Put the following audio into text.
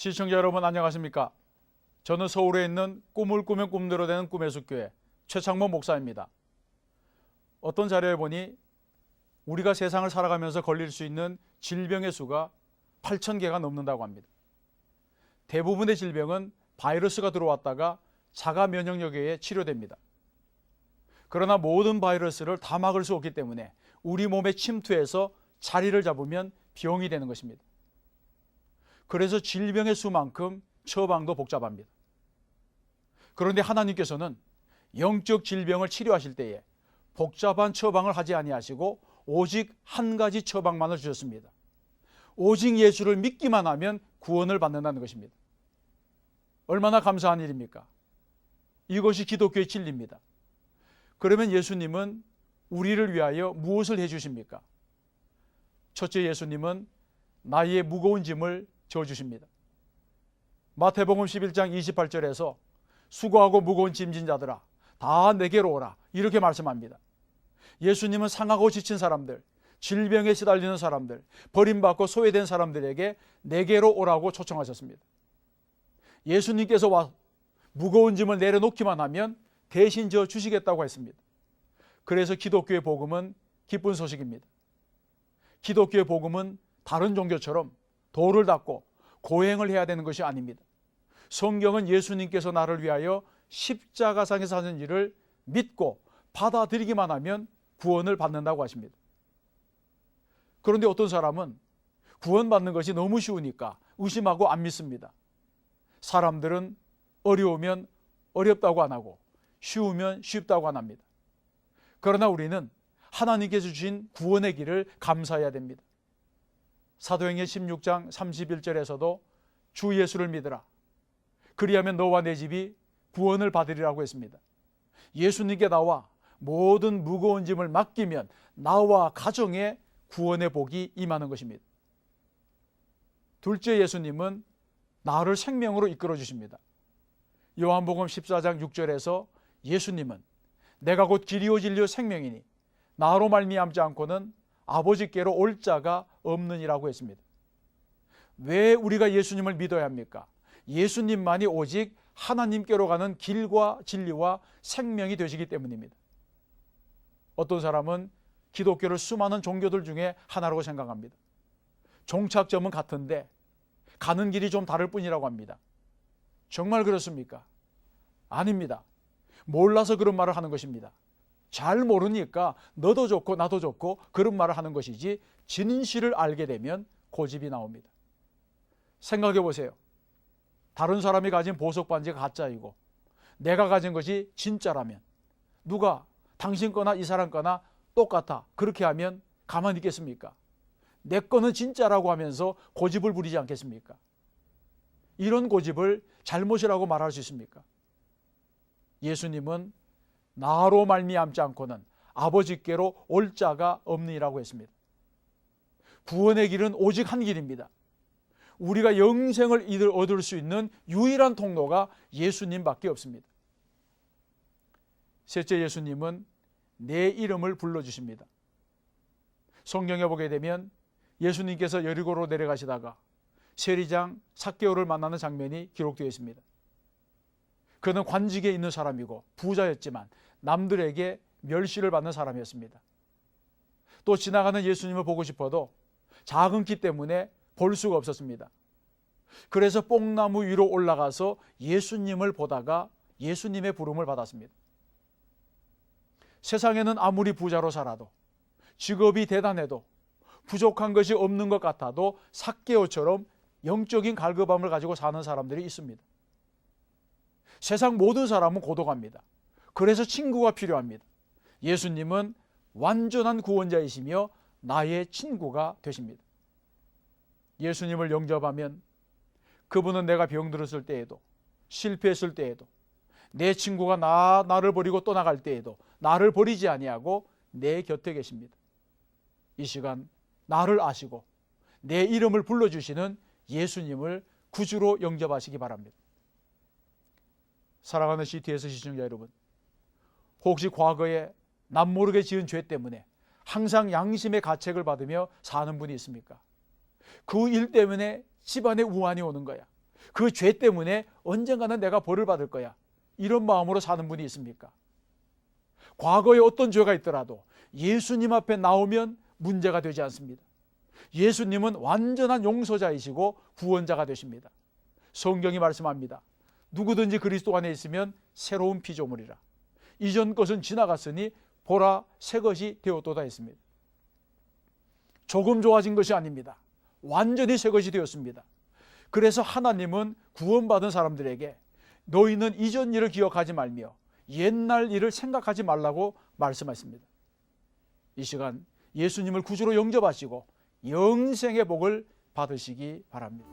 시청자 여러분 안녕하십니까? 저는 서울에 있는 꿈을 꾸면 꿈대로 되는 꿈의 숲교회 최창모 목사입니다. 어떤 자료에 보니 우리가 세상을 살아가면서 걸릴 수 있는 질병의 수가 8,000개가 넘는다고 합니다. 대부분의 질병은 바이러스가 들어왔다가 자가 면역력에 의해 치료됩니다. 그러나 모든 바이러스를 다 막을 수 없기 때문에 우리 몸에 침투해서 자리를 잡으면 병이 되는 것입니다. 그래서 질병의 수만큼 처방도 복잡합니다. 그런데 하나님께서는 영적 질병을 치료하실 때에 복잡한 처방을 하지 아니하시고 오직 한 가지 처방만을 주셨습니다. 오직 예수를 믿기만 하면 구원을 받는다는 것입니다. 얼마나 감사한 일입니까? 이것이 기독교의 진리입니다. 그러면 예수님은 우리를 위하여 무엇을 해주십니까? 첫째, 예수님은 나의 무거운 짐을 져주십니다. 마태복음 11장 28절에서 수고하고 무거운 짐진 자들아 다 내게로 오라 이렇게 말씀합니다. 예수님은 상하고 지친 사람들, 질병에 시달리는 사람들, 버림받고 소외된 사람들에게 내게로 오라고 초청하셨습니다. 예수님께서 와 무거운 짐을 내려놓기만 하면 대신 져 주시겠다고 했습니다. 그래서 기독교의 복음은 기쁜 소식입니다. 기독교의 복음은 다른 종교처럼 도를 닦고 고행을 해야 되는 것이 아닙니다. 성경은 예수님께서 나를 위하여 십자가상에서 하신 일을 믿고 받아들이기만 하면 구원을 받는다고 하십니다. 그런데 어떤 사람은 구원받는 것이 너무 쉬우니까 의심하고 안 믿습니다. 사람들은 어려우면 어렵다고 안 하고 쉬우면 쉽다고 안 합니다. 그러나 우리는 하나님께서 주신 구원의 길을 감사해야 됩니다. 사도행전 16장 31절에서도 주 예수를 믿으라. 그리하면 너와 내 집이 구원을 받으리라고 했습니다. 예수님께 나와 모든 무거운 짐을 맡기면 나와 가정에 구원의 복이 임하는 것입니다. 둘째, 예수님은 나를 생명으로 이끌어 주십니다. 요한복음 14장 6절에서 예수님은 내가 곧 길이요 진리요 생명이니 나로 말미암지 않고는 아버지께로 올 자가 없느니라고 했습니다. 왜 우리가 예수님을 믿어야 합니까? 예수님만이 오직 하나님께로 가는 길과 진리와 생명이 되시기 때문입니다. 어떤 사람은 기독교를 수많은 종교들 중에 하나라고 생각합니다. 종착점은 같은데 가는 길이 좀 다를 뿐이라고 합니다. 정말 그렇습니까? 아닙니다. 몰라서 그런 말을 하는 것입니다. 잘 모르니까 너도 좋고 나도 좋고 그런 말을 하는 것이지 진실을 알게 되면 고집이 나옵니다. 생각해 보세요. 다른 사람이 가진 보석 반지가 가짜이고 내가 가진 것이 진짜라면 누가 당신 거나 이 사람 거나 똑같아 그렇게 하면 가만히 있겠습니까? 내 거는 진짜라고 하면서 고집을 부리지 않겠습니까? 이런 고집을 잘못이라고 말할 수 있습니까? 예수님은 나로 말미암지 않고는 아버지께로 올 자가 없느니라고 했습니다. 구원의 길은 오직 한 길입니다. 우리가 영생을 얻을 수 있는 유일한 통로가 예수님밖에 없습니다. 셋째, 예수님은 내 이름을 불러주십니다. 성경에 보게 되면 예수님께서 여리고로 내려가시다가 세리장 삭개오를 만나는 장면이 기록되어 있습니다. 그는 관직에 있는 사람이고 부자였지만 남들에게 멸시를 받는 사람이었습니다. 또 지나가는 예수님을 보고 싶어도 작은 키 때문에 볼 수가 없었습니다. 그래서 뽕나무 위로 올라가서 예수님을 보다가 예수님의 부름을 받았습니다. 세상에는 아무리 부자로 살아도 직업이 대단해도 부족한 것이 없는 것 같아도 삭개오처럼 영적인 갈급함을 가지고 사는 사람들이 있습니다. 세상 모든 사람은 고독합니다. 그래서 친구가 필요합니다. 예수님은 완전한 구원자이시며 나의 친구가 되십니다. 예수님을 영접하면 그분은 내가 병들었을 때에도 실패했을 때에도 내 친구가 나를 버리고 떠나갈 때에도 나를 버리지 아니하고 내 곁에 계십니다. 이 시간 나를 아시고 내 이름을 불러주시는 예수님을 구주로 영접하시기 바랍니다. 사랑하는 CTS 시청자 여러분, 혹시 과거에 남모르게 지은 죄 때문에 항상 양심의 가책을 받으며 사는 분이 있습니까? 그 일 때문에 집안에 우환이 오는 거야. 그 죄 때문에 언젠가는 내가 벌을 받을 거야, 이런 마음으로 사는 분이 있습니까? 과거에 어떤 죄가 있더라도 예수님 앞에 나오면 문제가 되지 않습니다. 예수님은 완전한 용서자이시고 구원자가 되십니다. 성경이 말씀합니다. 누구든지 그리스도 안에 있으면 새로운 피조물이라. 이전 것은 지나갔으니 보라 새 것이 되었도다 했습니다. 조금 좋아진 것이 아닙니다. 완전히 새 것이 되었습니다. 그래서 하나님은 구원받은 사람들에게 너희는 이전 일을 기억하지 말며 옛날 일을 생각하지 말라고 말씀하십니다. 이 시간 예수님을 구주로 영접하시고 영생의 복을 받으시기 바랍니다.